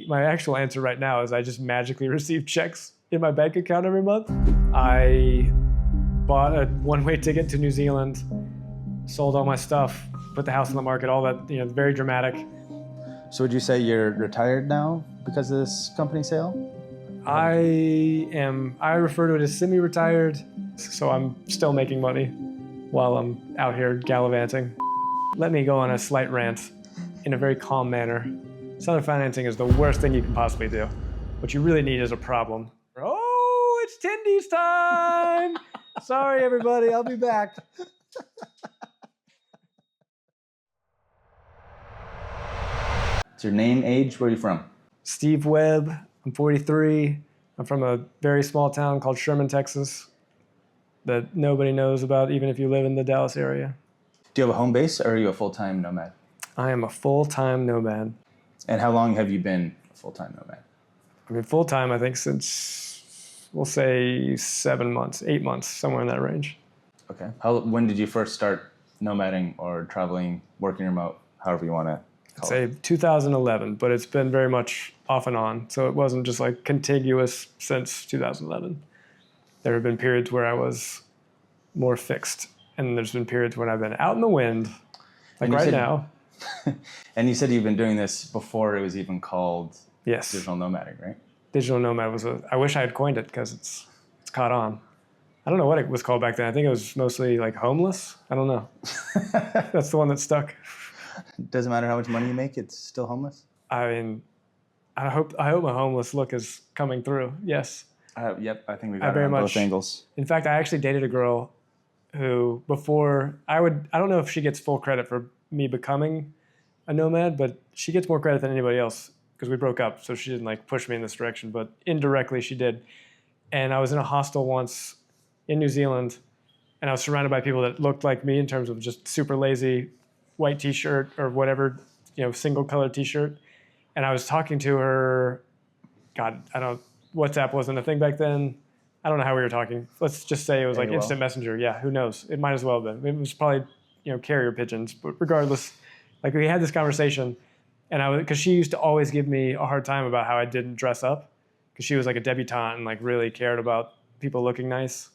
My actual answer right now is I just magically receive checks in my bank account every month. I bought a one-way ticket to New Zealand, sold all my stuff, put the house on the market, all that, very dramatic. So would you say you're retired now because of this company sale? I refer to it as semi-retired, so I'm still making money while I'm out here gallivanting. Let me go on a slight rant in a very calm manner. Seller financing is the worst thing you can possibly do. What you really need is a problem. Oh, it's Tendies time! Sorry, everybody, I'll be back. It's your name, age, where are you from? Steve Webb, I'm 43. I'm from a very small town called Sherman, Texas, that nobody knows about, even if you live in the Dallas area. Do you have a home base or are you a full-time nomad? I am a full-time nomad. And how long have you been a full-time nomad? I mean, full-time, I think since, we'll say 7 months, 8 months, somewhere in that range. Okay. When did you first start nomading or traveling, working remote, however you want to call it? I'd say 2011, but it's been very much off and on. So it wasn't just like contiguous since 2011. There have been periods where I was more fixed. And there's been periods when I've been out in the wind, like right now. And you said you've been doing this before it was even called Digital Nomad, right? Digital Nomad was I wish I had coined it because it's caught on. I don't know what it was called back then. I think it was mostly like homeless. I don't know. That's the one that stuck. Doesn't matter how much money you make, it's still homeless? I mean, I hope my homeless look is coming through. Yes. Yep, I think we got it on both angles. In fact, I actually dated a girl who before, I don't know if she gets full credit for me becoming a nomad, but she gets more credit than anybody else because we broke up. So she didn't like push me in this direction, but indirectly she did. And I was in a hostel once in New Zealand and I was surrounded by people that looked like me in terms of just super lazy white t-shirt or whatever, single color t-shirt. And I was talking to her, God, WhatsApp wasn't a thing back then. I don't know how we were talking. Let's just say it was like instant messenger. Yeah, who knows? It might as well have been. It was probably, carrier pigeons. But regardless, like we had this conversation, and because she used to always give me a hard time about how I didn't dress up, because she was like a debutante and like really cared about people looking nice,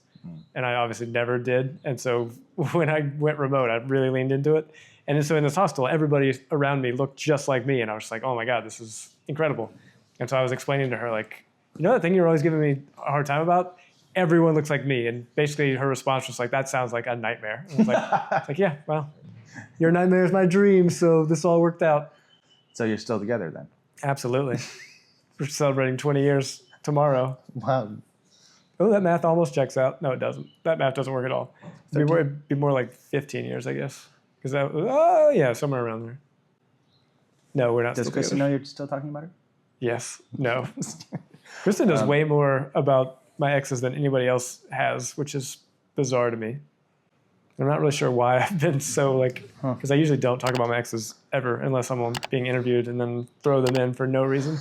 and I obviously never did. And so when I went remote, I really leaned into it. And so in this hostel, everybody around me looked just like me, and I was like, oh my God, this is incredible. And so I was explaining to her like, that thing you're always giving me a hard time about? Everyone looks like me. And basically her response was like, that sounds like a nightmare. And I was like, it's like, yeah, well, your nightmare is my dream. So this all worked out. So you're still together then? Absolutely. We're celebrating 20 years tomorrow. Wow. Oh, that math almost checks out. No, it doesn't. That math doesn't work at all. It'd be more like 15 years, I guess. Because yeah, somewhere around there. No, we're not. Does Kristen know you're still talking about her? Yes. No. Kristen knows way more about my exes than anybody else has, which is bizarre to me. I'm not really sure why I've been so because I usually don't talk about my exes ever unless I'm being interviewed and then throw them in for no reason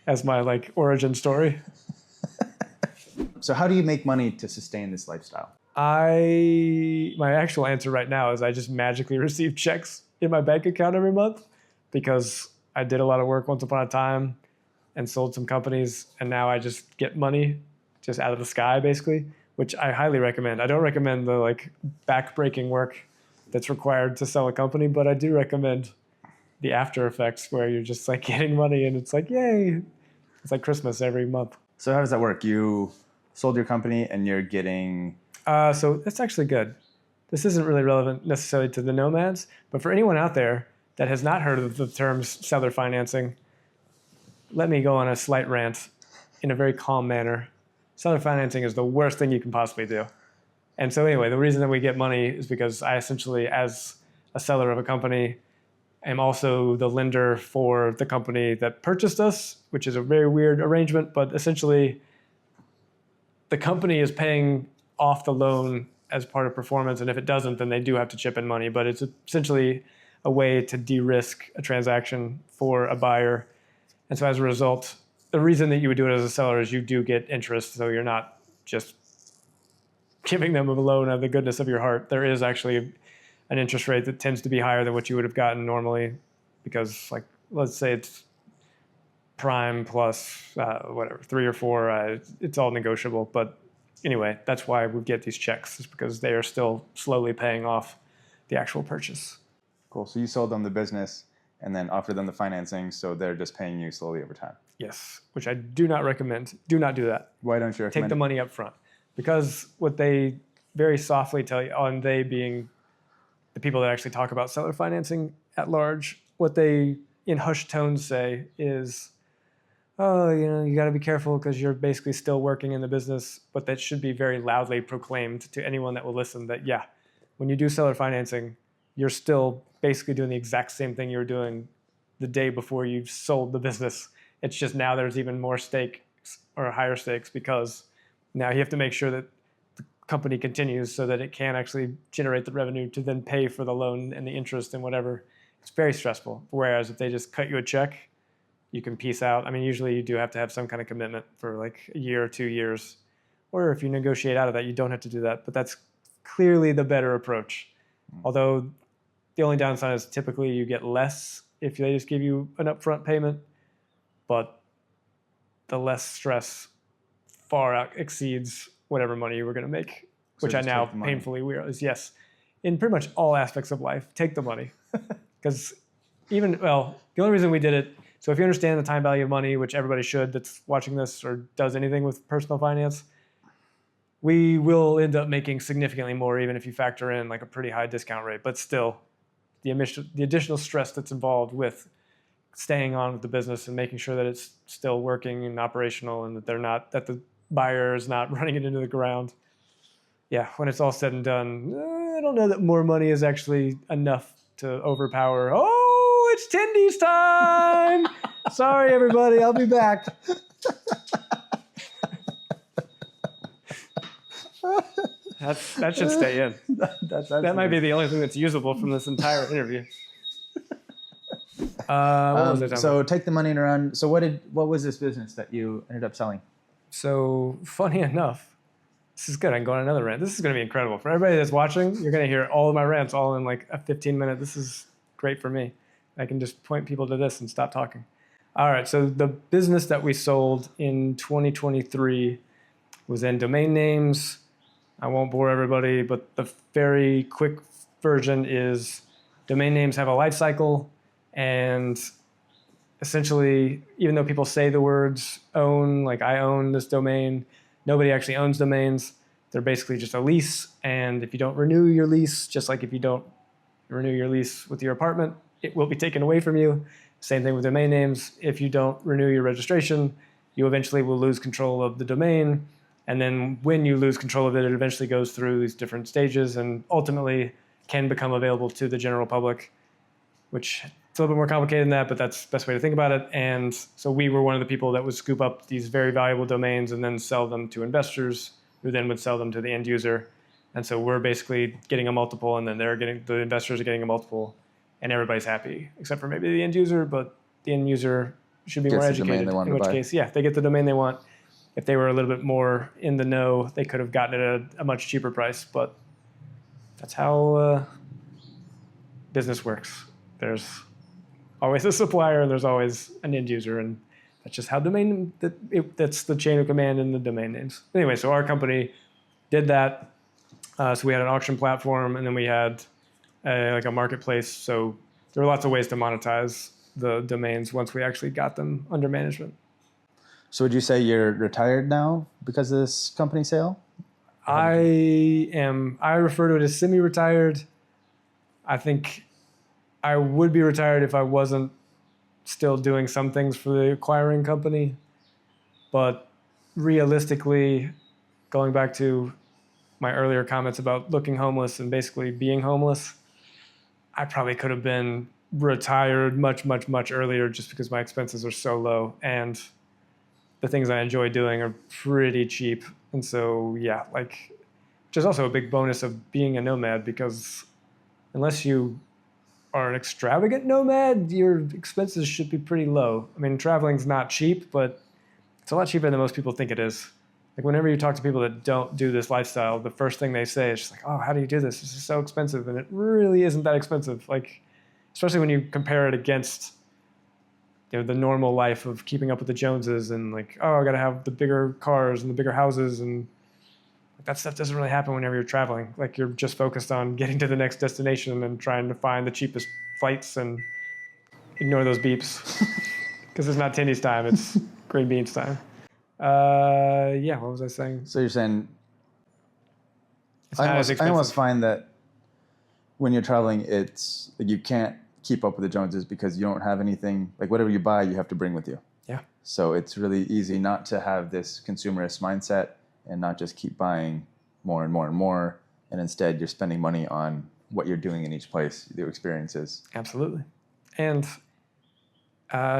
as my origin story. So how do you make money to sustain this lifestyle? My actual answer right now is I just magically receive checks in my bank account every month because I did a lot of work once upon a time and sold some companies, and now I just get money just out of the sky, basically, which I highly recommend. I don't recommend the back-breaking work that's required to sell a company, but I do recommend the after effects where you're just getting money and it's like, yay. It's like Christmas every month. So how does that work? You sold your company and you're getting... So that's actually good. This isn't really relevant necessarily to the nomads, but for anyone out there that has not heard of the terms seller financing, let me go on a slight rant in a very calm manner. Seller financing is the worst thing you can possibly do. And so anyway, the reason that we get money is because I essentially, as a seller of a company, am also the lender for the company that purchased us, which is a very weird arrangement, but essentially the company is paying off the loan as part of performance, and if it doesn't, then they do have to chip in money, but it's essentially a way to de-risk a transaction for a buyer. And so as a result, the reason that you would do it as a seller is you do get interest, so you're not just giving them a loan out of the goodness of your heart. There is actually an interest rate that tends to be higher than what you would have gotten normally because, let's say it's prime plus whatever, 3 or 4. It's all negotiable. But anyway, that's why we get these checks, is because they are still slowly paying off the actual purchase. Cool. So you sold them the business and then offered them the financing, so they're just paying you slowly over time. Yes, which I do not recommend. Do not do that. Why don't you recommend Take the money up front. Because what they very softly tell you, and they being the people that actually talk about seller financing at large, what they in hushed tones say is, oh, you got to be careful because you're basically still working in the business, but that should be very loudly proclaimed to anyone that will listen that, yeah, when you do seller financing, you're still basically doing the exact same thing you were doing the day before you sold the business. It's just now there's even more stakes or higher stakes because now you have to make sure that the company continues so that it can actually generate the revenue to then pay for the loan and the interest and whatever. It's very stressful. Whereas if they just cut you a check, you can peace out. I mean, usually you do have to have some kind of commitment for like a year or 2 years. Or if you negotiate out of that, you don't have to do that. But that's clearly the better approach. Although the only downside is typically you get less if they just give you an upfront payment. But the less stress far exceeds whatever money you were going to make, so which I now painfully realize, yes, in pretty much all aspects of life, take the money. Because the only reason we did it, so if you understand the time value of money, which everybody should that's watching this or does anything with personal finance, we will end up making significantly more even if you factor in like a pretty high discount rate. But still, the additional stress that's involved with staying on with the business and making sure that it's still working and operational and that the buyer is not running it into the ground. Yeah, when it's all said and done, I don't know that more money is actually enough to overpower. Oh, it's Tendies time! Sorry, everybody, I'll be back. That should stay in. That might be the only thing that's usable from this entire interview. So take the money and run. So what was this business that you ended up selling? So funny enough, this is good. I can go on another rant. This is going to be incredible. For everybody that's watching, you're going to hear all of my rants all in like a 15-minute. This is great for me. I can just point people to this and stop talking. All right. So the business that we sold in 2023 was in domain names. I won't bore everybody, but the very quick version is domain names have a life cycle. And essentially, even though people say the words own, like I own this domain, nobody actually owns domains. They're basically just a lease. And if you don't renew your lease, just like if you don't renew your lease with your apartment, it will be taken away from you. Same thing with domain names. If you don't renew your registration, you eventually will lose control of the domain. And then when you lose control of it, it eventually goes through these different stages and ultimately can become available to the general public, which it's a little bit more complicated than that, but that's the best way to think about it. And so we were one of the people that would scoop up these very valuable domains and then sell them to investors who then would sell them to the end user. And so we're basically getting a multiple and then the investors are getting a multiple and everybody's happy, except for maybe the end user, but the end user should be more educated, in which case, yeah, they get the domain they want. If they were a little bit more in the know, they could have gotten it at a much cheaper price, but that's how business works. There's always a supplier and there's always an end user, and that's just how that's the chain of command in the domain names. Anyway, so our company did that. So we had an auction platform and then we had like a marketplace. So there were lots of ways to monetize the domains once we actually got them under management. So would you say you're retired now because of this company sale? I refer to it as semi-retired. I think I would be retired if I wasn't still doing some things for the acquiring company. But realistically, going back to my earlier comments about looking homeless and basically being homeless, I probably could have been retired much, much, much earlier just because my expenses are so low and the things I enjoy doing are pretty cheap. And so, yeah, which is also a big bonus of being a nomad, because unless you are an extravagant nomad, your expenses should be pretty low. I mean, traveling's not cheap, but it's a lot cheaper than most people think it is. Like whenever you talk to people that don't do this lifestyle, the first thing they say is just like, oh, how do you do this? This is so expensive. And it really isn't that expensive. Like, especially when you compare it against the normal life of keeping up with the Joneses and like, oh, I got to have the bigger cars and the bigger houses, and that stuff doesn't really happen whenever you're traveling. Like you're just focused on getting to the next destination and trying to find the cheapest flights and ignore those beeps because it's not Tendies time, it's green beans time. Yeah, what was I saying? So you're saying I almost find that when you're traveling, it's like you can't keep up with the Joneses because you don't have anything, like whatever you buy, you have to bring with you. Yeah. So it's really easy not to have this consumerist mindset and not just keep buying more and more and more. And instead you're spending money on what you're doing in each place, the experiences. Absolutely. And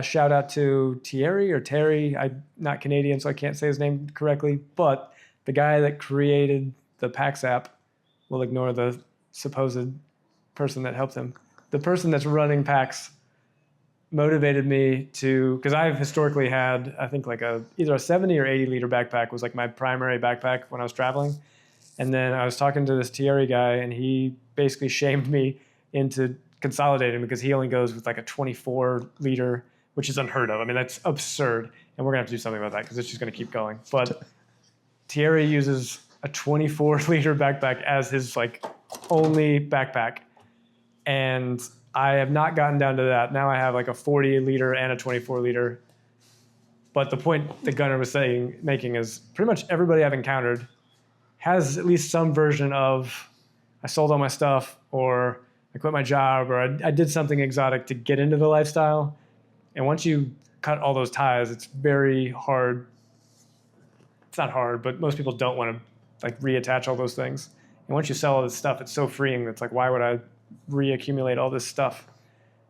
shout out to Terry. I'm not Canadian, so I can't say his name correctly, but the guy that created the Packs app, will ignore the supposed person that helped him. The person that's running Packs motivated me to, because I've historically had, I think like either a 70 or 80 liter backpack was like my primary backpack when I was traveling. And then I was talking to this Thierry guy and he basically shamed me into consolidating because he only goes with like a 24 liter, which is unheard of. I mean, that's absurd. And we're gonna have to do something about that because it's just gonna keep going. But Thierry uses a 24 liter backpack as his like only backpack. And I have not gotten down to that. Now I have like a 40 liter and a 24 liter. But the point that Gunnar was making is pretty much everybody I've encountered has at least some version of I sold all my stuff or I quit my job or I did something exotic to get into the lifestyle. And once you cut all those ties, it's very hard. It's not hard, but most people don't want to like reattach all those things. And once you sell all this stuff, it's so freeing. It's like, why would I reaccumulate all this stuff?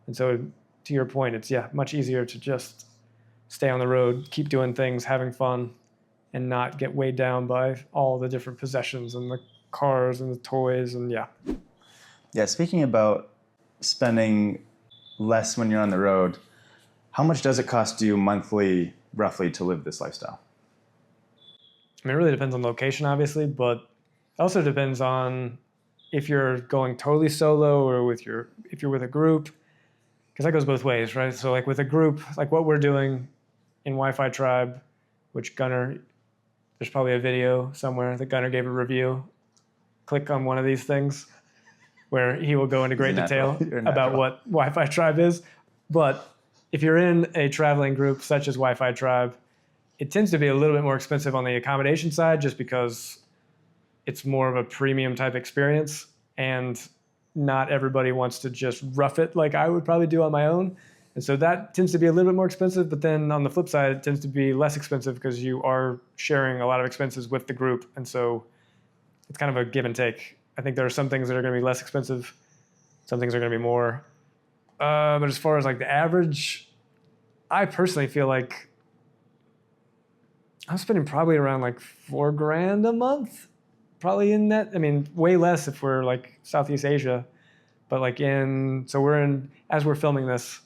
And so to your point, it's much easier to just stay on the road, keep doing things, having fun, and not get weighed down by all the different possessions and the cars and the toys and Yeah, speaking about spending less when you're on the road, how much does it cost you monthly, roughly, to live this lifestyle? I mean, it really depends on location, obviously, but it also depends on if you're going totally solo or if you're with a group, because that goes both ways, right? So like with a group, like what we're doing in Wi-Fi Tribe, which Gunnar, there's probably a video somewhere that Gunnar gave a review. Click on one of these things where he will go into great detail about what Wi-Fi Tribe is. But if you're in a traveling group such as Wi-Fi Tribe, it tends to be a little bit more expensive on the accommodation side just because it's more of a premium type experience and not everybody wants to just rough it like I would probably do on my own. And so that tends to be a little bit more expensive, but then on the flip side, it tends to be less expensive because you are sharing a lot of expenses with the group. And so it's kind of a give and take. I think there are some things that are going to be less expensive. Some things are going to be more. But as far as like the average, I personally feel like I'm spending probably around like $4,000 a month, probably in that. I mean, way less if we're like Southeast Asia, but like as we're filming this,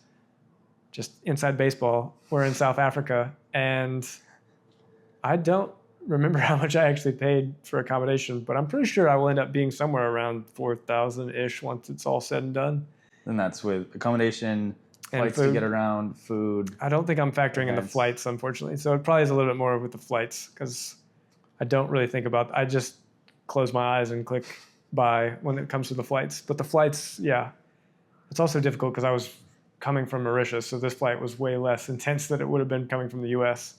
just inside baseball, we're in South Africa, and I don't remember how much I actually paid for accommodation, but I'm pretty sure I will end up being somewhere around 4,000-ish once it's all said and done. And that's with accommodation, flights to get around, food. I don't think I'm factoring in the flights, unfortunately. So it probably is a little bit more with the flights because I don't really think about. I just close my eyes and click buy when it comes to the flights. But the flights, it's also difficult because I was coming from Mauritius, so this flight was way less intense than it would have been coming from the U.S.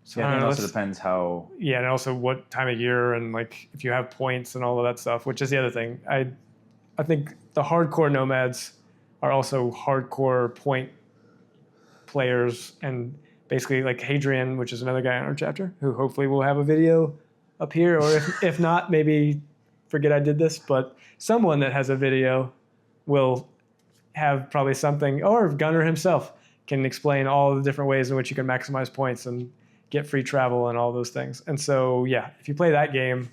So I think it also depends how. Yeah, and also what time of year and like if you have points and all of that stuff, which is the other thing. I think the hardcore nomads are also hardcore point players, and basically like Hadrian, which is another guy on our chapter, who hopefully will have a video up here, or if not, maybe forget I did this, but someone that has a video will have probably something, or Gunnar himself can explain all the different ways in which you can maximize points and get free travel and all those things. And so, if you play that game,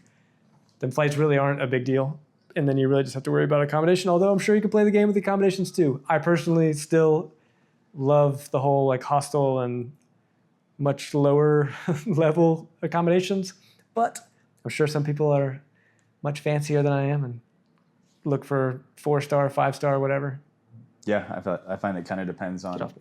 then flights really aren't a big deal. And then you really just have to worry about accommodation, although I'm sure you can play the game with the accommodations too. I personally still love the whole like hostel and much lower level accommodations, but I'm sure some people are much fancier than I am and look for 4-star, 5-star, whatever. Yeah, I find it kind of depends on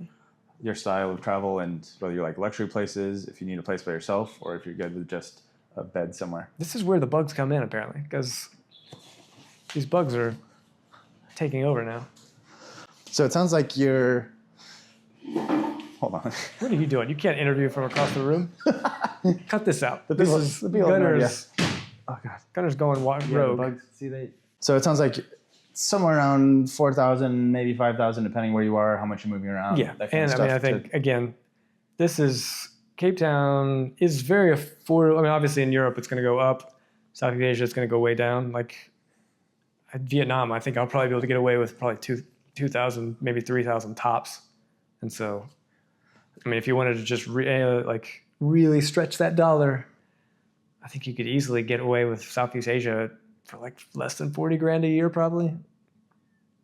your style of travel and whether you like luxury places, if you need a place by yourself, or if you're good with just a bed somewhere. This is where the bugs come in, apparently, because these bugs are taking over now. So it sounds like you're... Hold on. What are you doing? You can't interview from across the room. Cut this out. This is the people know, Gunner's. Oh god. Gunner's going rogue. The bugs, see they. So it sounds like somewhere around 4,000, maybe 5,000, depending where you are, how much you're moving around. Yeah, that kind and of I mean, stuff I think again, this is Cape Town is very affordable. I mean, obviously in Europe it's going to go up. Southeast Asia it's going to go way down. Like Vietnam, I think I'll probably be able to get away with probably 2,000, maybe 3,000 tops. And so, I mean, if you wanted to just really stretch that dollar, I think you could easily get away with Southeast Asia for like less than 40 grand a year, probably.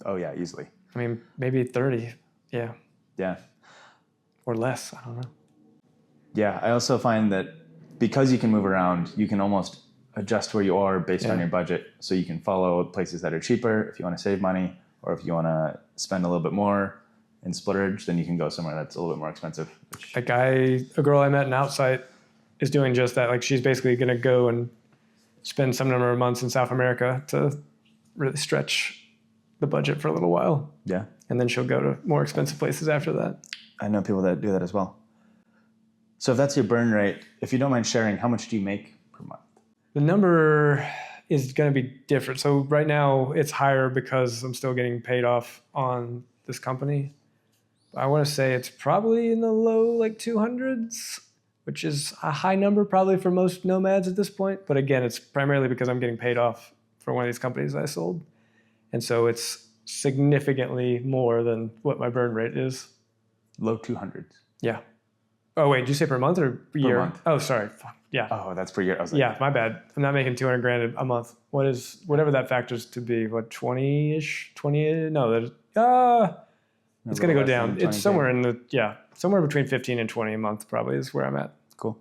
Oh yeah, easily. I mean, maybe 30. Yeah. Yeah. Or less. I don't know. Yeah. I also find that because you can move around, you can almost adjust where you are based on your budget. So you can follow places that are cheaper if you want to save money, or if you want to spend a little bit more in splurge, then you can go somewhere that's a little bit more expensive. A girl I met in Outside is doing just that. Like she's basically going to go and spend some number of months in South America to really stretch the budget for a little while. Yeah. And then she'll go to more expensive places after that. I know people that do that as well. So if that's your burn rate, if you don't mind sharing, how much do you make per month? The number is going to be different. So right now it's higher because I'm still getting paid off on this company. I want to say it's probably in the low like 200s, which is a high number probably for most nomads at this point. But again, it's primarily because I'm getting paid off for one of these companies I sold. And so it's significantly more than what my burn rate is. Low 200s. Yeah. Oh, wait, did you say per month or year? Per month. Oh, sorry. Yeah. Oh, that's per year. I was like, Yeah, my bad. I'm not making 200 grand a month. Whatever that factors to be, what, 20-ish? 20? No, it's going to go down. It's somewhere somewhere between 15 and 20 a month probably is where I'm at. Cool.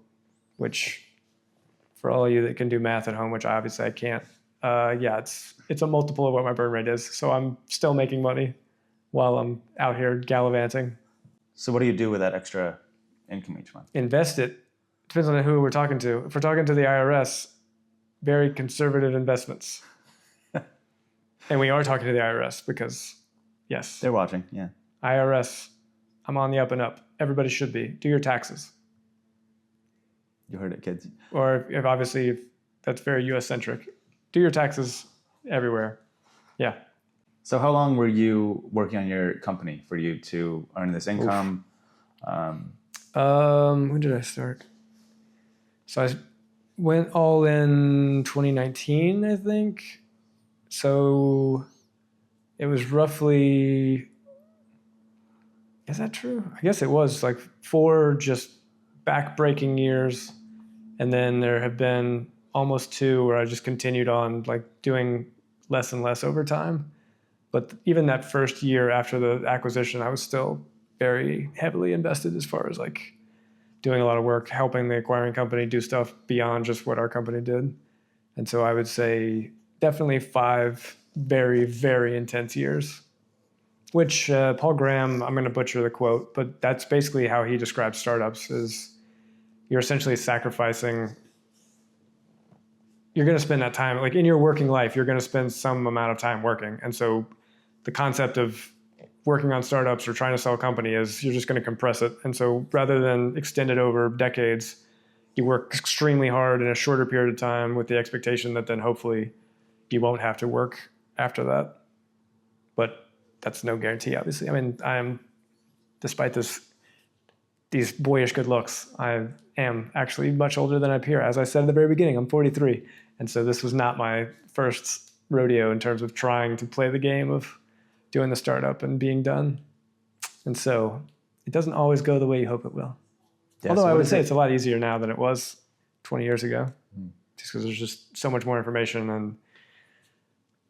Which, for all of you that can do math at home, which obviously I can't, it's a multiple of what my burn rate is. So I'm still making money while I'm out here gallivanting. So what do you do with that extra income each month? Invest it. Depends on who we're talking to. If we're talking to the IRS, very conservative investments. And we are talking to the IRS because, yes. They're watching, yeah. IRS, I'm on the up and up. Everybody should be. Do your taxes. You heard it, kids. Or if that's very US centric. Do your taxes everywhere. Yeah. So how long were you working on your company for you to earn this income? When did I start? So I went all in 2019, I think. So it was roughly, is that true? I guess it was like 4 just back-breaking years. And then there have been almost 2 where I just continued on like doing less and less over time. But even that first year after the acquisition, I was still very heavily invested as far as like doing a lot of work, helping the acquiring company do stuff beyond just what our company did. And so I would say definitely 5 very, very intense years, which Paul Graham, I'm going to butcher the quote, but that's basically how he describes startups is you're essentially sacrificing. You're going to spend that time, like in your working life, you're going to spend some amount of time working. And so the concept of working on startups or trying to sell a company is you're just going to compress it. And so rather than extend it over decades, you work extremely hard in a shorter period of time with the expectation that then hopefully you won't have to work after that. But that's no guarantee, obviously. I mean, despite these boyish good looks, I am actually much older than I appear. As I said at the very beginning, I'm 43. And so this was not my first rodeo in terms of trying to play the game of doing the startup and being done. And so it doesn't always go the way you hope it will. Yeah, although I would say it's a lot easier now than it was 20 years ago, just because there's just so much more information and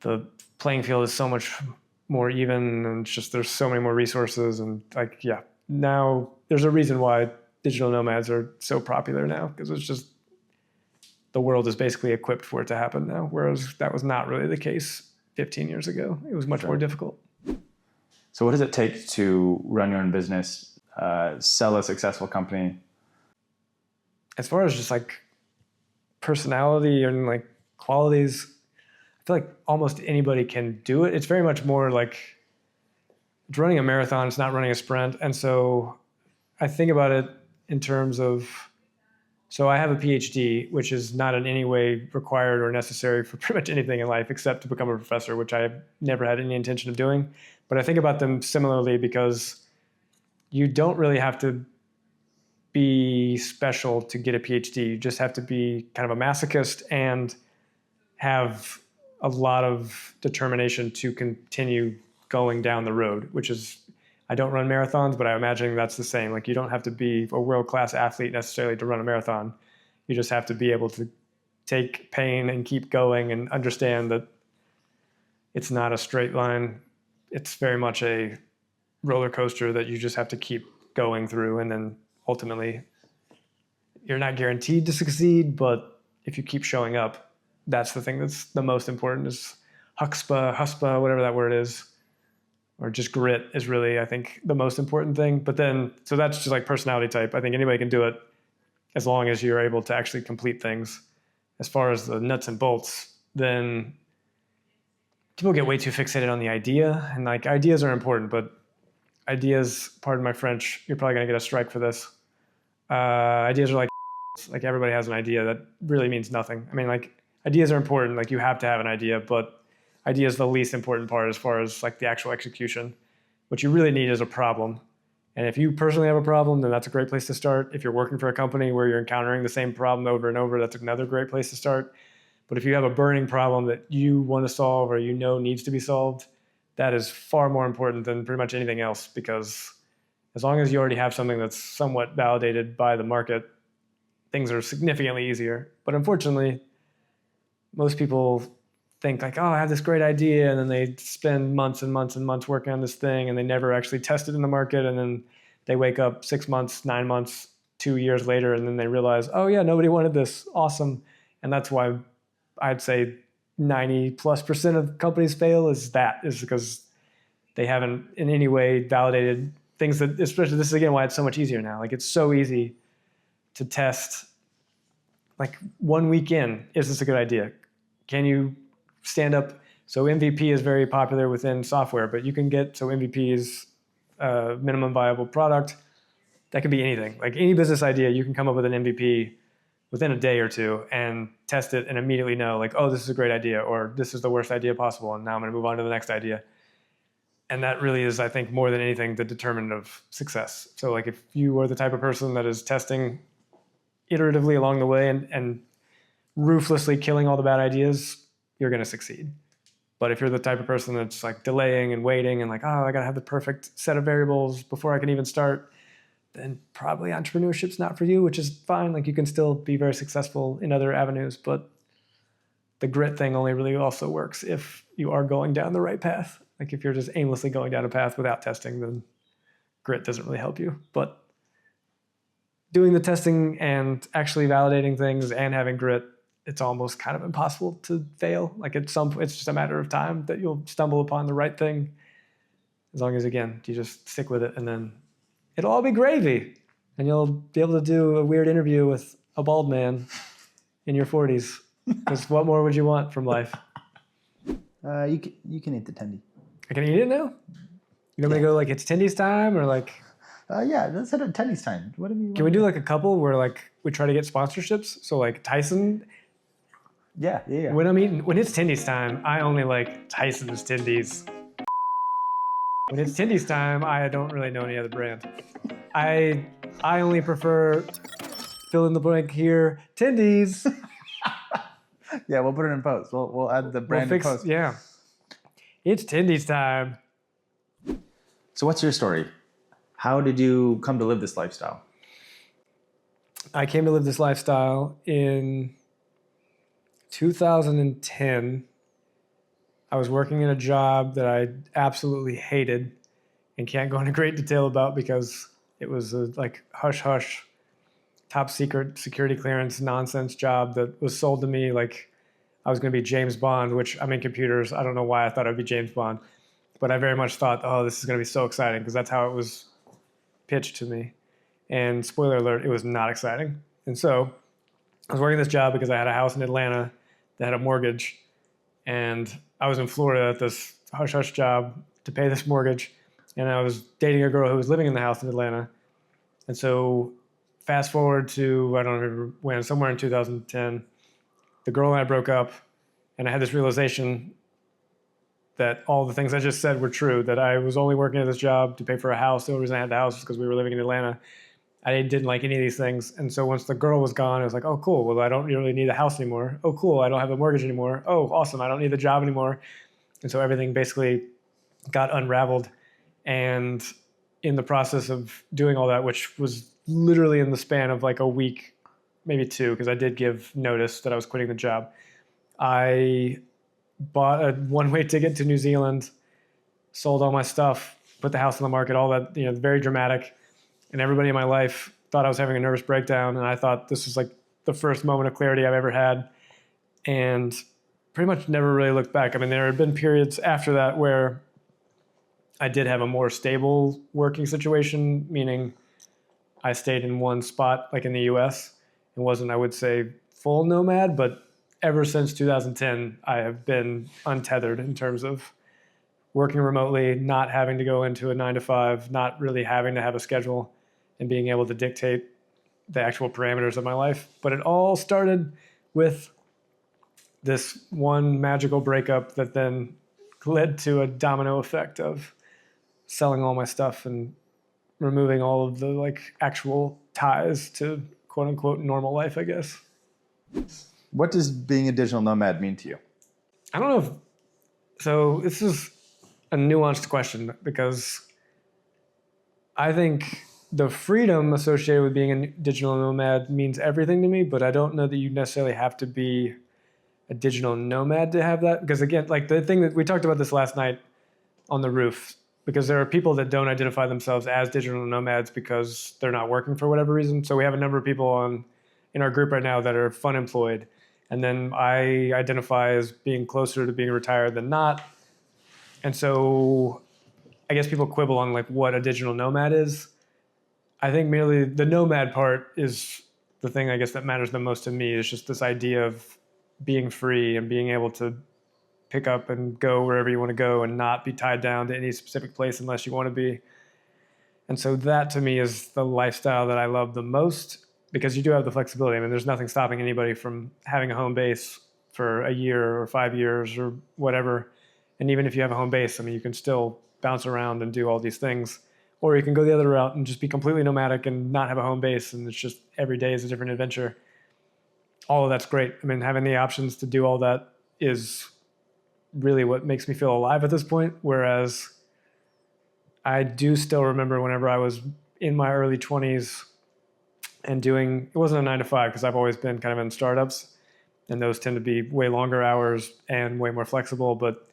the playing field is so much more even, and there's so many more resources. And now there's a reason why digital nomads are so popular now, because it's just the world is basically equipped for it to happen now, whereas that was not really the case 15 years ago. It was much more difficult. So what does it take to run your own business sell a successful company? As far as just like personality and like qualities, I feel like almost anybody can do it. It's very much more like it's running a marathon. It's not running a sprint. And so I think about it in terms of, so I have a PhD, which is not in any way required or necessary for pretty much anything in life except to become a professor, which I have never had any intention of doing. But I think about them similarly because you don't really have to be special to get a PhD. You just have to be kind of a masochist and have a lot of determination to continue going down the road, which is, I don't run marathons, but I imagine that's the same. Like you don't have to be a world-class athlete necessarily to run a marathon. You just have to be able to take pain and keep going and understand that it's not a straight line. It's very much a roller coaster that you just have to keep going through. And then ultimately you're not guaranteed to succeed, but if you keep showing up, that's the thing that's the most important is huspa, whatever that word is. Or just grit is really, I think, the most important thing. But then, so that's just like personality type. I think anybody can do it as long as you're able to actually complete things. As far as the nuts and bolts, then people get way too fixated on the idea. And like ideas are important, but ideas, pardon my French, you're probably going to get a strike for this. Ideas are like everybody has an idea that really means nothing. I mean, like ideas are important. Like you have to have an idea, but idea is the least important part as far as like the actual execution. What you really need is a problem. And if you personally have a problem, then that's a great place to start. If you're working for a company where you're encountering the same problem over and over, that's another great place to start. But if you have a burning problem that you want to solve or you know needs to be solved, that is far more important than pretty much anything else, because as long as you already have something that's somewhat validated by the market, things are significantly easier. But unfortunately, most people think like, oh, I have this great idea, and then they spend months and months and months working on this thing, and they never actually test it in the market, and then they wake up 6 months, 9 months, 2 years later, and then they realize, oh yeah, nobody wanted this, awesome. And that's why I'd say 90+% of companies fail is because they haven't in any way validated things that, especially this is again why it's so much easier now. Like it's so easy to test like 1 week in, is this a good idea? Can you stand up? So MVP is very popular within software, but you can get, so MVP is minimum viable product. That could be anything. Like any business idea, you can come up with an MVP within a day or two and test it and immediately know like, oh, this is a great idea, or this is the worst idea possible, and now I'm going to move on to the next idea. And that really is, I think, more than anything, the determinant of success. So like if you are the type of person that is testing iteratively along the way and ruthlessly killing all the bad ideas, you're going to succeed. But if you're the type of person that's like delaying and waiting and like, oh, I got to have the perfect set of variables before I can even start, then probably entrepreneurship's not for you, which is fine. Like you can still be very successful in other avenues, but the grit thing only really also works if you are going down the right path. Like if you're just aimlessly going down a path without testing, then grit doesn't really help you. But doing the testing and actually validating things and having grit, it's almost kind of impossible to fail. Like it's just a matter of time that you'll stumble upon the right thing. As long as, again, you just stick with it, and then it'll all be gravy. And you'll be able to do a weird interview with a bald man in your 40s. Because what more would you want from life? You can eat the Tendie. I can eat it now? You want me to go like it's Tendies Time, or like? Yeah, let's hit a Tendies Time. What do we? Can we do like a couple where like we try to get sponsorships? So like Tyson. Yeah. When it's Tendies Time, I only like Tyson's Tendies. When it's Tendies Time, I don't really know any other brand. I only prefer fill in the blank here, Tendies. Yeah, we'll put it in post. We'll add the brand in post. Yeah. It's Tendies Time. So what's your story? How did you come to live this lifestyle? I came to live this lifestyle in 2010. I was working in a job that I absolutely hated and can't go into great detail about because it was a like hush-hush, top secret security clearance nonsense job that was sold to me like I was going to be James Bond, which I'm in computers. I don't know why I thought I'd be James Bond, but I very much thought, oh, this is going to be so exciting because that's how it was pitched to me. And spoiler alert, it was not exciting. And so I was working this job because I had a house in Atlanta that had a mortgage. And I was in Florida at this hush-hush job to pay this mortgage. And I was dating a girl who was living in the house in Atlanta. And so fast forward to, I don't remember when, somewhere in 2010, the girl and I broke up. And I had this realization that all the things I just said were true, that I was only working at this job to pay for a house. The only reason I had the house was because we were living in Atlanta. I didn't like any of these things. And so once the girl was gone, I was like, oh, cool. Well, I don't really need a house anymore. Oh, cool. I don't have a mortgage anymore. Oh, awesome. I don't need the job anymore. And so everything basically got unraveled. And in the process of doing all that, which was literally in the span of like a week, maybe two, because I did give notice that I was quitting the job, I bought a one-way ticket to New Zealand, sold all my stuff, put the house on the market, all that, very dramatic. And everybody in my life thought I was having a nervous breakdown. And I thought this was like the first moment of clarity I've ever had. And pretty much never really looked back. I mean, there had been periods after that where I did have a more stable working situation, meaning I stayed in one spot, like in the US. It wasn't, I would say, full nomad, but ever since 2010, I have been untethered in terms of working remotely, not having to go into a 9 to 5, not really having to have a schedule, and being able to dictate the actual parameters of my life. But it all started with this one magical breakup that then led to a domino effect of selling all my stuff and removing all of the like actual ties to quote unquote normal life, I guess. What does being a digital nomad mean to you? I don't know so this is a nuanced question, because I think the freedom associated with being a digital nomad means everything to me, but I don't know that you necessarily have to be a digital nomad to have that. Because again, like the thing that we talked about this last night on the roof, because there are people that don't identify themselves as digital nomads because they're not working for whatever reason. So we have a number of people in our group right now that are fun employed. And then I identify as being closer to being retired than not. And so I guess people quibble on like what a digital nomad is. I think merely the nomad part is the thing, I guess, that matters the most to me. It's just this idea of being free and being able to pick up and go wherever you want to go and not be tied down to any specific place unless you want to be. And so that to me is the lifestyle that I love the most, because you do have the flexibility. I mean, there's nothing stopping anybody from having a home base for a year or 5 years or whatever. And even if you have a home base, I mean, you can still bounce around and do all these things. Or you can go the other route and just be completely nomadic and not have a home base, and it's just every day is a different adventure. All of that's great. I mean, having the options to do all that is really what makes me feel alive at this point. Whereas I do still remember whenever I was in my early 20s and doing, it wasn't a 9 to 5 because I've always been kind of in startups, and those tend to be way longer hours and way more flexible, but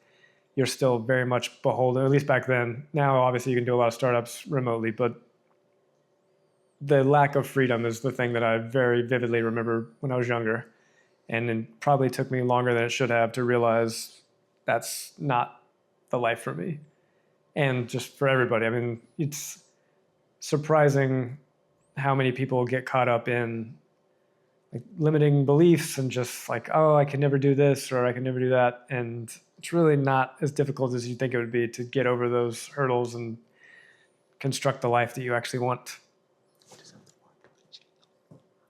you're still very much beholden, at least back then. Now, obviously, you can do a lot of startups remotely, but the lack of freedom is the thing that I very vividly remember when I was younger. And it probably took me longer than it should have to realize that's not the life for me. And just for everybody. I mean, it's surprising how many people get caught up in like limiting beliefs and just like, oh, I can never do this or I can never do that. And it's really not as difficult as you think it would be to get over those hurdles and construct the life that you actually want.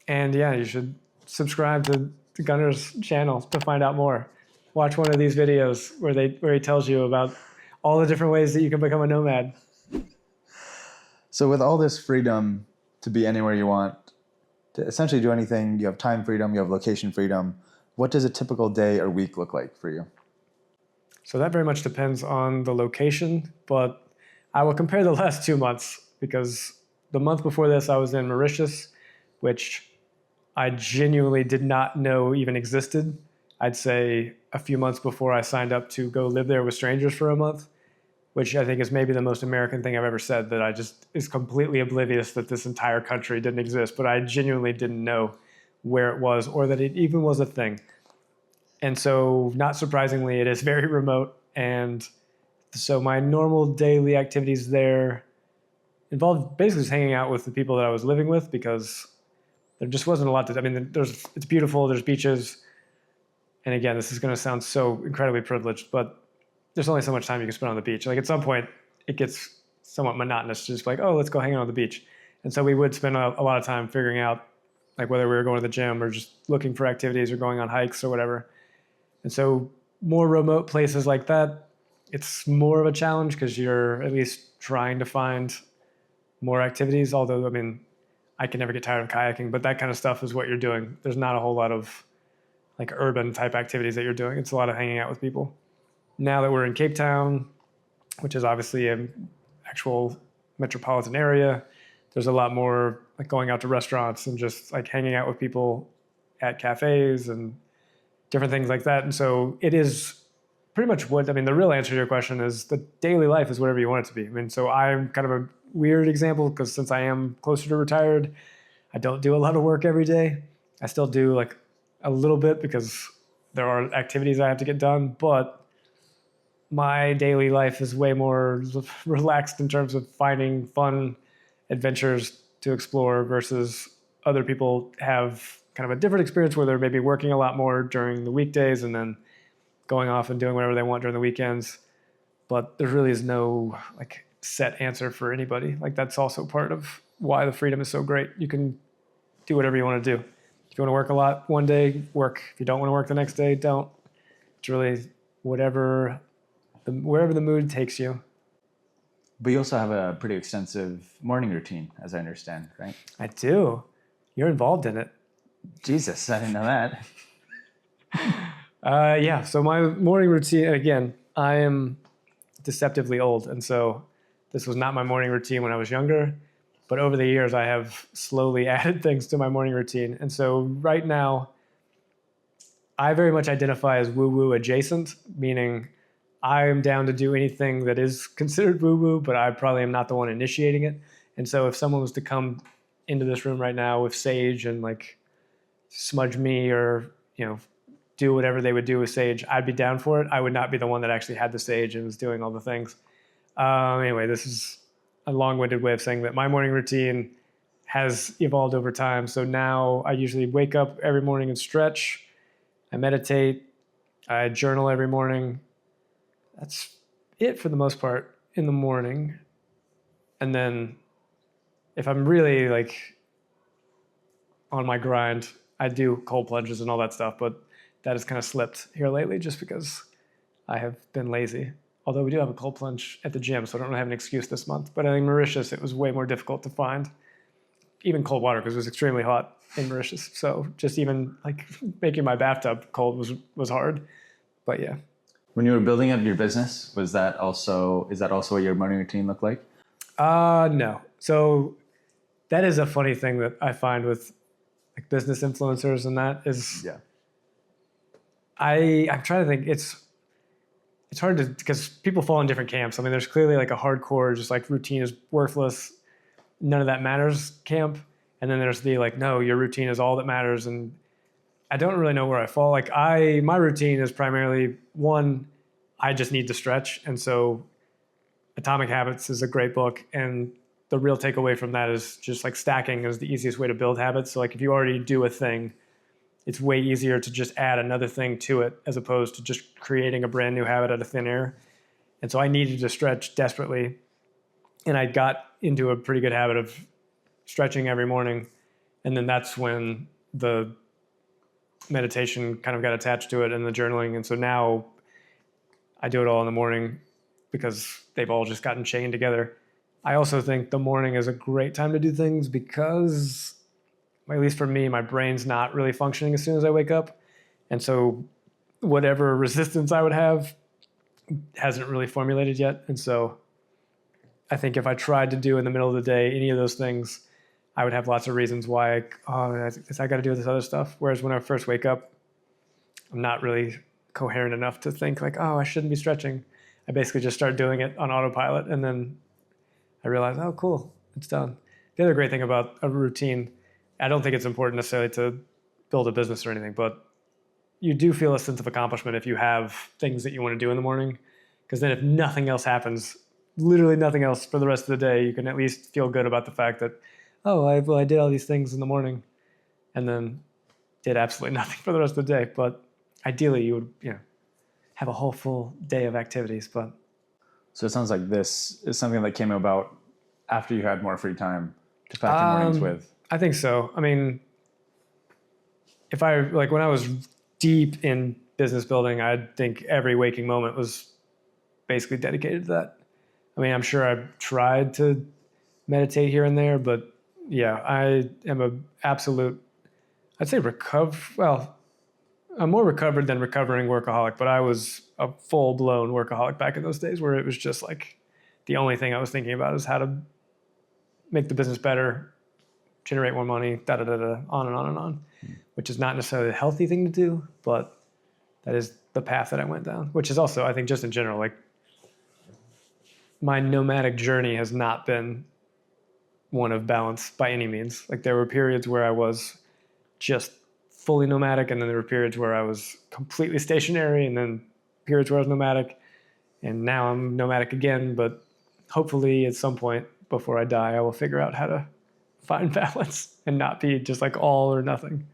And yeah, you should subscribe to Gunner's channel to find out more. Watch one of these videos where he tells you about all the different ways that you can become a nomad. So with all this freedom to be anywhere you want, to essentially do anything, you have time freedom, you have location freedom. What does a typical day or week look like for you? So that very much depends on the location, but I will compare the last 2 months, because the month before this I was in Mauritius, which I genuinely did not know even existed. I'd say a few months before I signed up to go live there with strangers for a month, which I think is maybe the most American thing I've ever said, that I just is completely oblivious that this entire country didn't exist, but I genuinely didn't know where it was or that it even was a thing. And so, not surprisingly, it is very remote. And so my normal daily activities there involved basically just hanging out with the people that I was living with, because there just wasn't a lot to, I mean, it's beautiful, there's beaches. And again, this is going to sound so incredibly privileged, but there's only so much time you can spend on the beach. Like at some point, it gets somewhat monotonous to just like, oh, let's go hang out on the beach. And so we would spend a lot of time figuring out like whether we were going to the gym or just looking for activities or going on hikes or whatever. And so more remote places like that, it's more of a challenge because you're at least trying to find more activities. Although, I mean, I can never get tired of kayaking, but that kind of stuff is what you're doing. There's not a whole lot of like urban type activities that you're doing. It's a lot of hanging out with people. Now that we're in Cape Town, which is obviously an actual metropolitan area, there's a lot more like going out to restaurants and just like hanging out with people at cafes and different things like that. And so it is pretty much what, I mean, the real answer to your question is the daily life is whatever you want it to be. I mean, so I'm kind of a weird example because since I am closer to retired, I don't do a lot of work every day. I still do like a little bit because there are activities I have to get done, but my daily life is way more relaxed in terms of finding fun adventures to explore versus other people have kind of a different experience where they're maybe working a lot more during the weekdays and then going off and doing whatever they want during the weekends. But there really is no like set answer for anybody. Like that's also part of why the freedom is so great. You can do whatever you want to do. If you want to work a lot one day, work. If you don't want to work the next day, don't. It's really wherever the mood takes you. But you also have a pretty extensive morning routine, as I understand, right? I do. You're involved in it. Jesus, I didn't know that. Yeah, so my morning routine, again, I am deceptively old. And so this was not my morning routine when I was younger. But over the years, I have slowly added things to my morning routine. And so right now, I very much identify as woo-woo adjacent, meaning I'm down to do anything that is considered woo-woo, but I probably am not the one initiating it. And so if someone was to come into this room right now with sage and like smudge me or, you know, do whatever they would do with sage, I'd be down for it. I would not be the one that actually had the sage and was doing all the things. Anyway, this is a long-winded way of saying that my morning routine has evolved over time. So now I usually wake up every morning and stretch. I meditate. I journal every morning. That's it for the most part in the morning. And then if I'm really like on my grind, I do cold plunges and all that stuff, but that has kind of slipped here lately just because I have been lazy. Although we do have a cold plunge at the gym, so I don't really have an excuse this month. But in Mauritius, it was way more difficult to find even cold water because it was extremely hot in Mauritius. So just even like making my bathtub cold was hard. But yeah. When you were building up your business, is that also what your morning routine looked like? No. So that is a funny thing that I find with like business influencers, and that is, yeah. I'm trying to think. It's hard to, because people fall in different camps. I mean, there's clearly like a hardcore, just like routine is worthless, none of that matters camp. And then there's the like, no, your routine is all that matters. And I don't really know where I fall. Like my routine is primarily one, I just need to stretch. And so Atomic Habits is a great book. And the real takeaway from that is just like stacking is the easiest way to build habits. So like if you already do a thing, it's way easier to just add another thing to it as opposed to just creating a brand new habit out of thin air. And so I needed to stretch desperately. And I got into a pretty good habit of stretching every morning. And then that's when the meditation kind of got attached to it and the journaling. And so now I do it all in the morning because they've all just gotten chained together. I also think the morning is a great time to do things because, at least for me, my brain's not really functioning as soon as I wake up. And so whatever resistance I would have hasn't really formulated yet. And so I think if I tried to do in the middle of the day any of those things, I would have lots of reasons why, I got to do this other stuff. Whereas when I first wake up, I'm not really coherent enough to think like, I shouldn't be stretching. I basically just start doing it on autopilot. And then I realize, oh, cool, it's done. The other great thing about a routine, I don't think it's important necessarily to build a business or anything, but you do feel a sense of accomplishment if you have things that you want to do in the morning. Because then if nothing else happens, literally nothing else for the rest of the day, you can at least feel good about the fact that, oh, I did all these things in the morning and then did absolutely nothing for the rest of the day. But ideally, you would, have a whole full day of activities. But So it sounds like this is something that came about after you had more free time to pack your mornings with. I think so. I mean, if I like when I was deep in business building, I think every waking moment was basically dedicated to that. I mean, I'm sure I tried to meditate here and there, but yeah, I am a absolute, I'd say well, I'm more recovered than recovering workaholic, but I was a full blown workaholic back in those days where it was just like the only thing I was thinking about is how to make the business better, generate more money, on and on and on, which is not necessarily a healthy thing to do, but that is the path that I went down, which is also, I think, just in general, like my nomadic journey has not been one of balance by any means. Like there were periods where I was just fully nomadic, and then there were periods where I was completely stationary, and then periods where I was nomadic, and now I'm nomadic again. But hopefully at some point before I die, I will figure out how to find balance and not be just like all or nothing.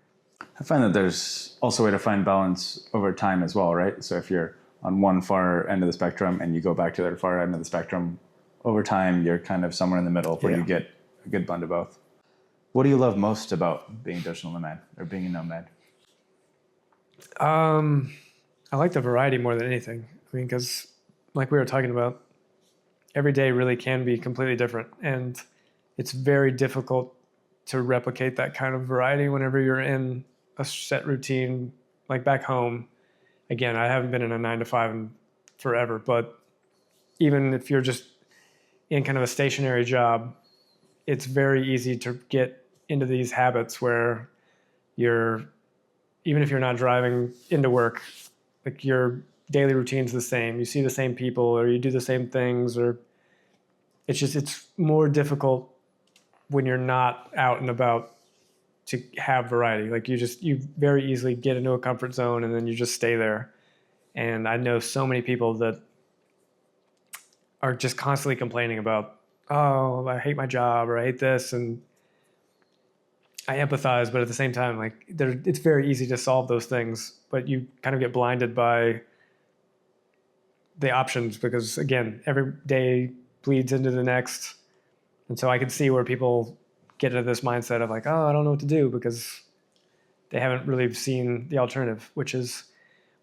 I find that there's also a way to find balance over time as well, right? So if you're on one far end of the spectrum and you go back to the other far end of the spectrum, over time, you're kind of somewhere in the middle where you get a good blend of both. What do you love most about being a digital nomad or being a nomad? I like the variety more than anything. I mean, because like we were talking about, every day really can be completely different. And it's very difficult to replicate that kind of variety whenever you're in a set routine, like back home. Again, I haven't been in a 9-to-5 in forever, but even if you're just in kind of a stationary job, it's very easy to get into these habits where even if you're not driving into work, like your daily routine's the same. You see the same people or you do the same things, or it's more difficult when you're not out and about to have variety. Like you very easily get into a comfort zone and then you just stay there. And I know so many people that are just constantly complaining about, oh, I hate my job or I hate this. And I empathize, but at the same time, like it's very easy to solve those things, but you kind of get blinded by the options because again, every day bleeds into the next. And so I can see where people get into this mindset of like, oh, I don't know what to do because they haven't really seen the alternative, which is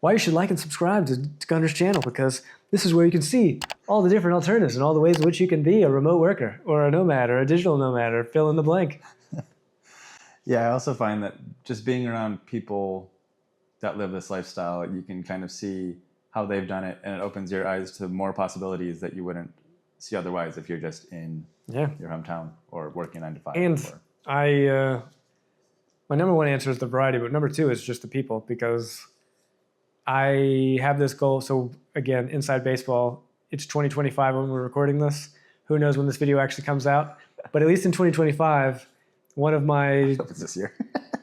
why you should like and subscribe to Gunner's channel, because this is where you can see all the different alternatives and all the ways in which you can be a remote worker or a nomad or a digital nomad or fill in the blank. Yeah, I also find that just being around people that live this lifestyle, you can kind of see how they've done it, and it opens your eyes to more possibilities that you wouldn't see otherwise if you're just in your hometown or working 9-to-5. And my number one answer is the variety, but number two is just the people, because I have this goal. So again, inside baseball, it's 2025 when we're recording this. Who knows when this video actually comes out? But at least in 2025, one of my... I hope it's this year.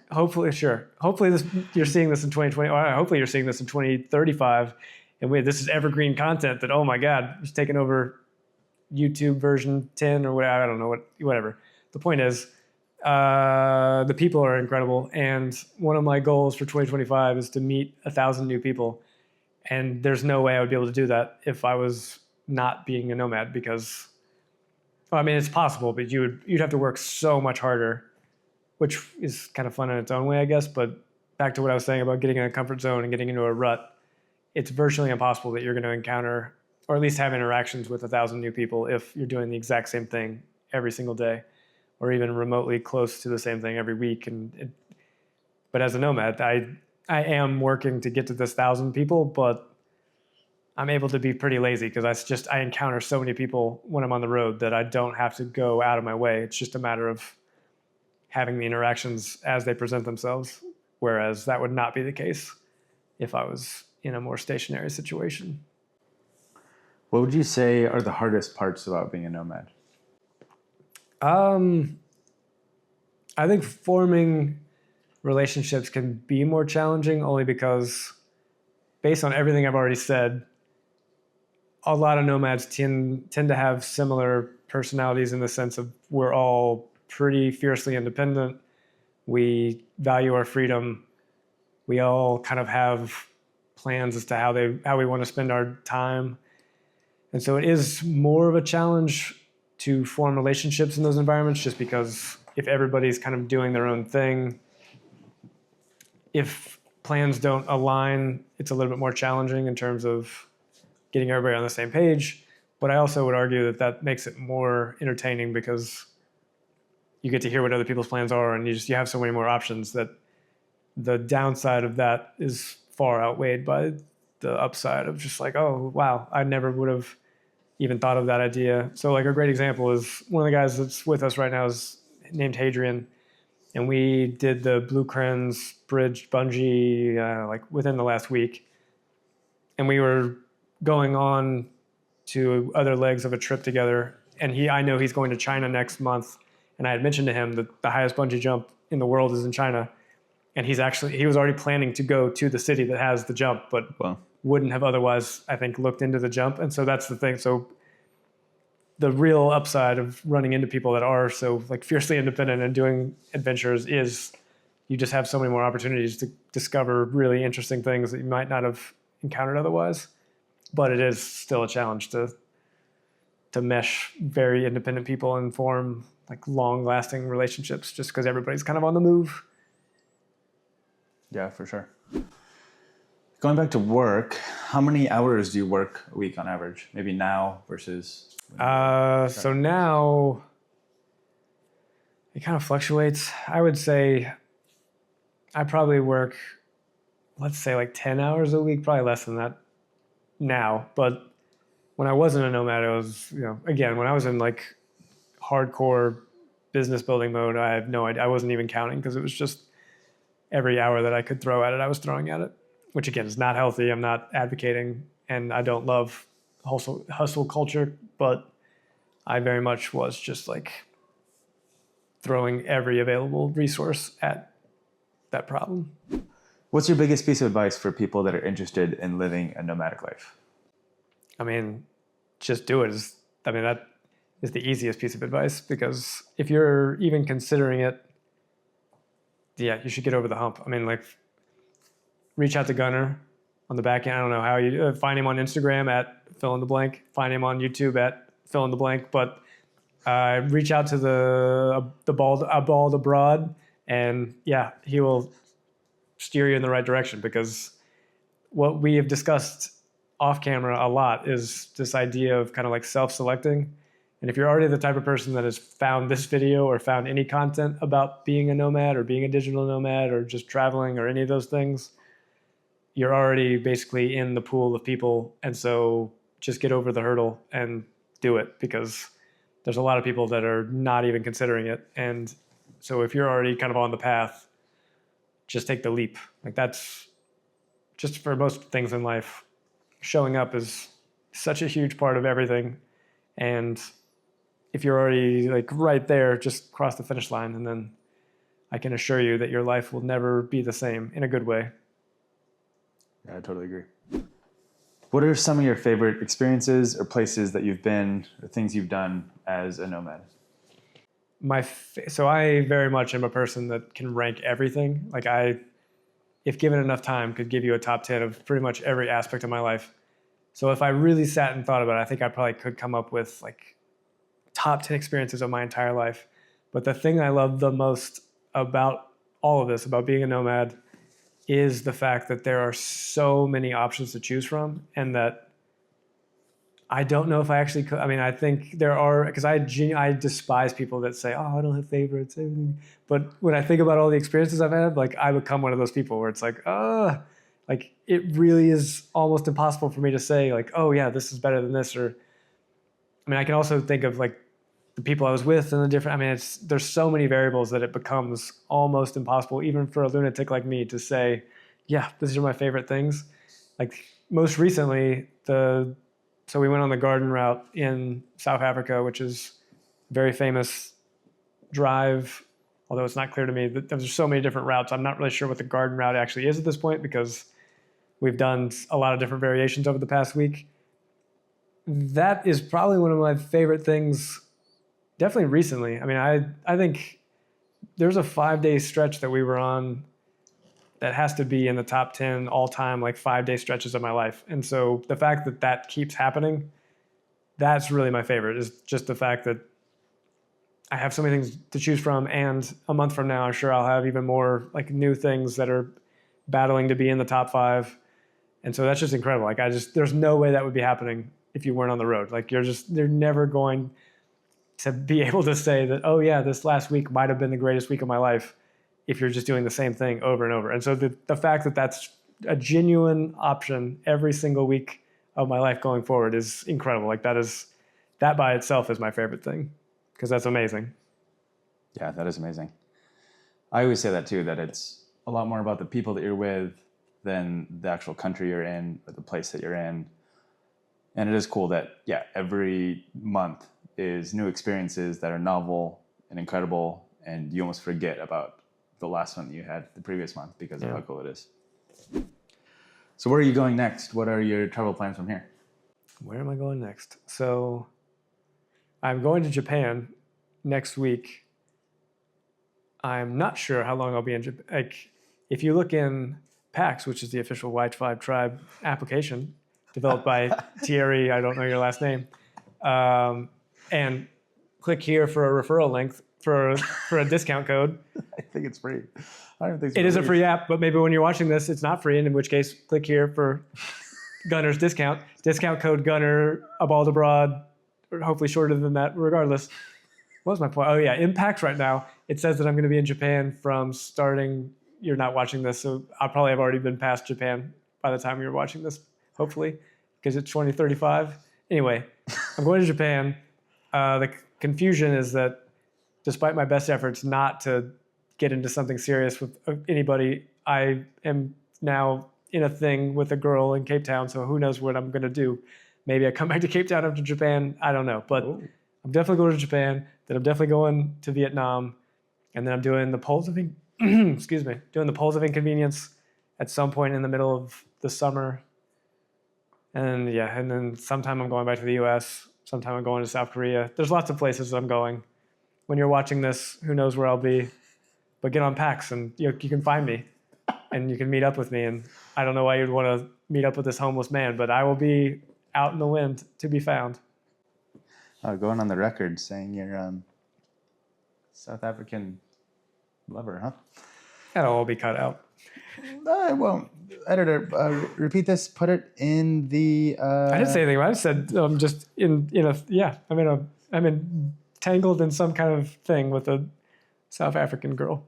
Hopefully, sure. Hopefully you're seeing this in 2020. Or hopefully you're seeing this in 2035. And this is evergreen content that, oh my God, it's taking over YouTube version 10 or whatever. I don't know, whatever. The point is, the people are incredible. And one of my goals for 2025 is to meet 1,000 new people. And there's no way I would be able to do that if I was not being a nomad, because, well, I mean, it's possible, but you'd have to work so much harder, which is kind of fun in its own way, I guess. But back to what I was saying about getting in a comfort zone and getting into a rut, it's virtually impossible that you're going to encounter or at least have interactions with 1,000 new people if you're doing the exact same thing every single day, or even remotely close to the same thing every week. But as a nomad, I am working to get to this 1,000 people, but I'm able to be pretty lazy because I encounter so many people when I'm on the road that I don't have to go out of my way. It's just a matter of having the interactions as they present themselves, whereas that would not be the case if I was in a more stationary situation. What would you say are the hardest parts about being a nomad? I think forming relationships can be more challenging only because, based on everything I've already said, a lot of nomads tend to have similar personalities in the sense of we're all pretty fiercely independent. We value our freedom. We all kind of have plans as to how we want to spend our time. And so it is more of a challenge to form relationships in those environments, just because if everybody's kind of doing their own thing, if plans don't align, it's a little bit more challenging in terms of getting everybody on the same page. But I also would argue that makes it more entertaining because you get to hear what other people's plans are, and you have so many more options that the downside of that is far outweighed by the upside of just like, oh, wow, I never would have even thought of that idea. So like a great example is one of the guys that's with us right now is named Hadrian. And we did the Blue Crens Bridge bungee like within the last week. And we were going on to other legs of a trip together. And I know he's going to China next month. And I had mentioned to him that the highest bungee jump in the world is in China. And he was already planning to go to the city that has the jump, but wouldn't have otherwise, I think, looked into the jump. And so that's the thing. So the real upside of running into people that are so like fiercely independent and doing adventures is you just have so many more opportunities to discover really interesting things that you might not have encountered otherwise. But it is still a challenge to mesh very independent people and form like long-lasting relationships just because everybody's kind of on the move. Yeah, for sure. Going back to work, how many hours do you work a week on average? Maybe now versus... So now it kind of fluctuates. I would say I probably work, let's say like 10 hours a week, probably less than that now. But when I wasn't a nomad, it was, again, when I was in like hardcore business building mode, I had no idea. I wasn't even counting because it was just every hour that I could throw at it, I was throwing at it, which again is not healthy. I'm not advocating, and I don't love hustle culture, but I very much was just like throwing every available resource at that problem. What's your biggest piece of advice for people that are interested in living a nomadic life? I mean, just do it. That is the easiest piece of advice, because if you're even considering it, yeah, you should get over the hump. I mean, like, reach out to Gunnar on the back end. I don't know how you find him on Instagram at fill in the blank, find him on YouTube at fill in the blank, but reach out to the AbaldAbroad, and yeah, he will steer you in the right direction, because what we have discussed off camera a lot is this idea of kind of like self-selecting. And if you're already the type of person that has found this video or found any content about being a nomad or being a digital nomad or just traveling or any of those things, you're already basically in the pool of people. And so just get over the hurdle and do it, because there's a lot of people that are not even considering it. And so if you're already kind of on the path, just take the leap. Like, that's just for most things in life. Showing up is such a huge part of everything. And if you're already like right there, just cross the finish line, and then I can assure you that your life will never be the same in a good way. Yeah, I totally agree. What are some of your favorite experiences or places that you've been or things you've done as a nomad? So I very much am a person that can rank everything. Like, if given enough time, could give you a top 10 of pretty much every aspect of my life. So if I really sat and thought about it, I think I probably could come up with like top 10 experiences of my entire life. But the thing I love the most about all of this, about being a nomad, is the fact that there are so many options to choose from, and that I don't know if I actually could. I mean, I think there are, because I despise people that say, oh, I don't have favorites. But when I think about all the experiences I've had, like, I become one of those people where it's like, like, it really is almost impossible for me to say like, oh yeah, this is better than this. Or, I mean, I can also think of like the people I was with and the different, I mean, there's so many variables that it becomes almost impossible, even for a lunatic like me, to say, yeah, these are my favorite things. Like, most recently, so we went on the garden route in South Africa, which is a very famous drive, although it's not clear to me that there's so many different routes. I'm not really sure what the garden route actually is at this point, because we've done a lot of different variations over the past week. that is probably one of my favorite things, definitely recently. I mean, I think there's a 5-day stretch that we were on that has to be in the top 10 all time, like 5-day stretches of my life. And so the fact that that keeps happening, that's really my favorite, is just the fact that I have so many things to choose from. And a month from now, I'm sure I'll have even more like new things that are battling to be in the top 5. And so that's just incredible. Like there's no way that would be happening if you weren't on the road. Like you're never going to be able to say that, oh yeah, this last week might've been the greatest week of my life if you're just doing the same thing over and over. And so the fact that that's a genuine option every single week of my life going forward is incredible. Like that by itself is my favorite thing, because that's amazing. Yeah, that is amazing. I always say that too, that it's a lot more about the people that you're with than the actual country you're in or the place that you're in. And it is cool that, yeah, every month is new experiences that are novel and incredible, and you almost forget about the last one that you had the previous month because of how cool it is. So where are you going next? What are your travel plans from here? Where am I going next? So I'm going to Japan next week. I'm not sure how long I'll be in Japan. Like, if you look in PAX, which is the official Y5 Tribe application developed by Thierry, I don't know your last name, and click here for a referral link for a discount code. I think it's free. I don't think it is a free app, but maybe when you're watching this, it's not free, and in which case, click here for Gunner's discount. Discount code Gunner, AbaldAbroad, or hopefully shorter than that, regardless. What was my point? Oh yeah, in PAX right now, it says that I'm going to be in Japan from starting, you're not watching this, so I'll probably have already been past Japan by the time you're watching this, hopefully, because it's 2035. Anyway, I'm going to Japan. The confusion is that despite my best efforts not to get into something serious with anybody, I am now in a thing with a girl in Cape Town, so who knows what I'm going to do. Maybe I come back to Cape Town after Japan. I don't know. But I'm definitely going to Japan. Then I'm definitely going to Vietnam. And then I'm doing the Poles of doing the Poles of Inconvenience at some point in the middle of the summer. And yeah, and then sometime I'm going back to the US. Sometime I'm going to South Korea. There's lots of places I'm going. When you're watching this, who knows where I'll be. But get on PAX and you can find me. And you can meet up with me. And I don't know why you'd want to meet up with this homeless man, but I will be out in the wind to be found. Going on the record saying you're South African lover, huh? That'll all be cut out. I won't. Editor, repeat this. Put it in the. I didn't say anything. I said I'm just in a I'm entangled in some kind of thing with a South African girl.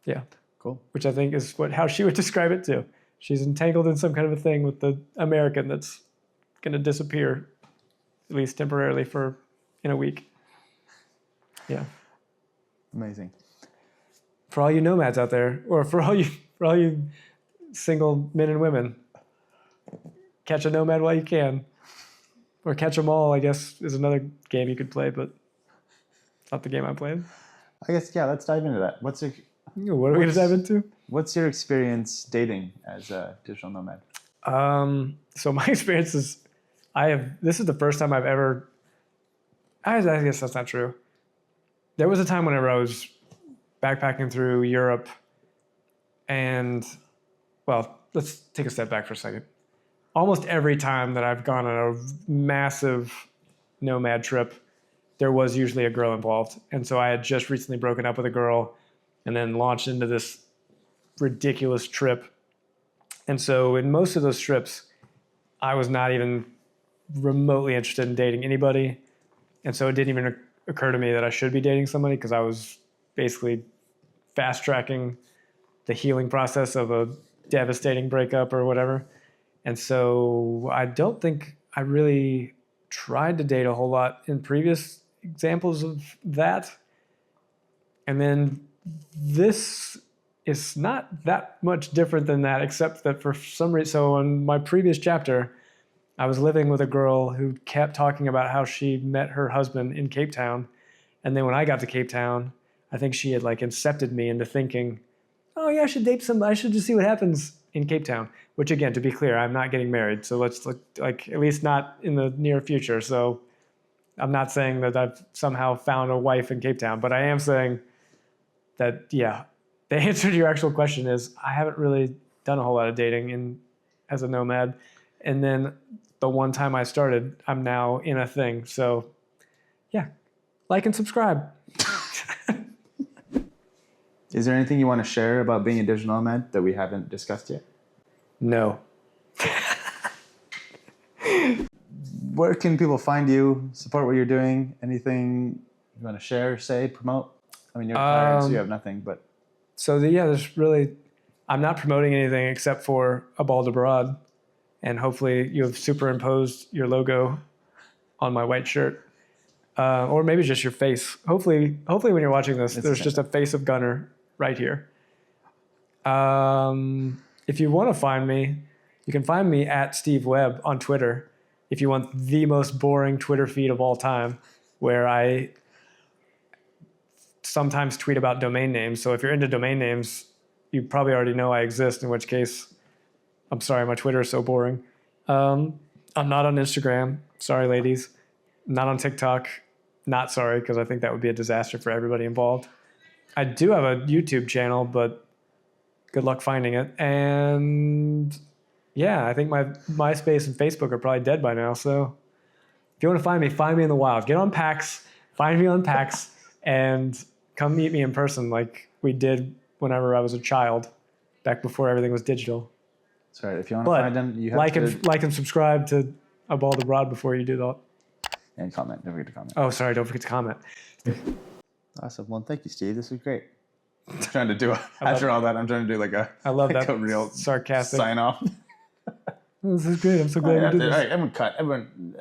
Yeah. Cool. Which I think is how she would describe it too. She's entangled in some kind of a thing with the American that's going to disappear, at least temporarily in a week. Yeah. Amazing. For all you nomads out there, or for all you single men and women, catch a nomad while you can, or catch them all, I guess, is another game you could play, but it's not the game I'm playing. I guess, yeah, let's dive into that. What are we going to dive into? What's your experience dating as a digital nomad? So my experience is, this is the first time I've ever, I guess that's not true. There was a time whenever I was backpacking through Europe and, well, let's take a step back for a second. Almost every time that I've gone on a massive nomad trip, there was usually a girl involved. And so I had just recently broken up with a girl and then launched into this ridiculous trip. And so in most of those trips, I was not even remotely interested in dating anybody. And so it didn't even occur to me that I should be dating somebody, because I was basically fast tracking the healing process of a devastating breakup or whatever. And so I don't think I really tried to date a whole lot in previous examples of that. And then this is not that much different than that, except that for some reason, so on my previous chapter, I was living with a girl who kept talking about how she met her husband in Cape Town. And then when I got to Cape Town, I think she had incepted me into thinking, oh yeah, I should date somebody. I should just see what happens. in Cape Town, which again, to be clear, I'm not getting married. So let's like at least not in the near future. So I'm not saying that I've somehow found a wife in Cape Town, but I am saying that, yeah, the answer to your actual question is I haven't really done a whole lot of dating as a nomad. And then the one time I started, I'm now in a thing. So yeah, like and subscribe. Is there anything you want to share about being a digital nomad that we haven't discussed yet? No. Where can people find you, support what you're doing? Anything you want to share, say, promote? I mean, you're retired, so you have nothing, but... So I'm not promoting anything except for AbaldAbroad, and hopefully you have superimposed your logo on my white shirt, or maybe just your face. Hopefully when you're watching this, there's just a face of Gunner right here. If you want to find me, you can find me at Steve Webb on Twitter. If you want the most boring Twitter feed of all time, where I sometimes tweet about domain names. So if you're into domain names, you probably already know I exist, in which case, I'm sorry, my Twitter is so boring. I'm not on Instagram. Sorry, ladies. Not on TikTok. Not sorry, because I think that would be a disaster for everybody involved. I do have a YouTube channel, but good luck finding it. And yeah, I think my MySpace and Facebook are probably dead by now. So if you want to find me in the wild. Get on PAX, find me on PAX, and come meet me in person like we did whenever I was a child, back before everything was digital. That's right. If you want to find them, you have like and subscribe to AbaldAbroad before you do that. And comment. Don't forget to comment. Oh, sorry. Don't forget to comment. Awesome. Well, thank you, Steve. This was great. I'm trying to do after all that. I'm trying to do like a. I love like that a real sarcastic sign off. This is great. I'm so glad we did this. All right, everyone cut. Everyone.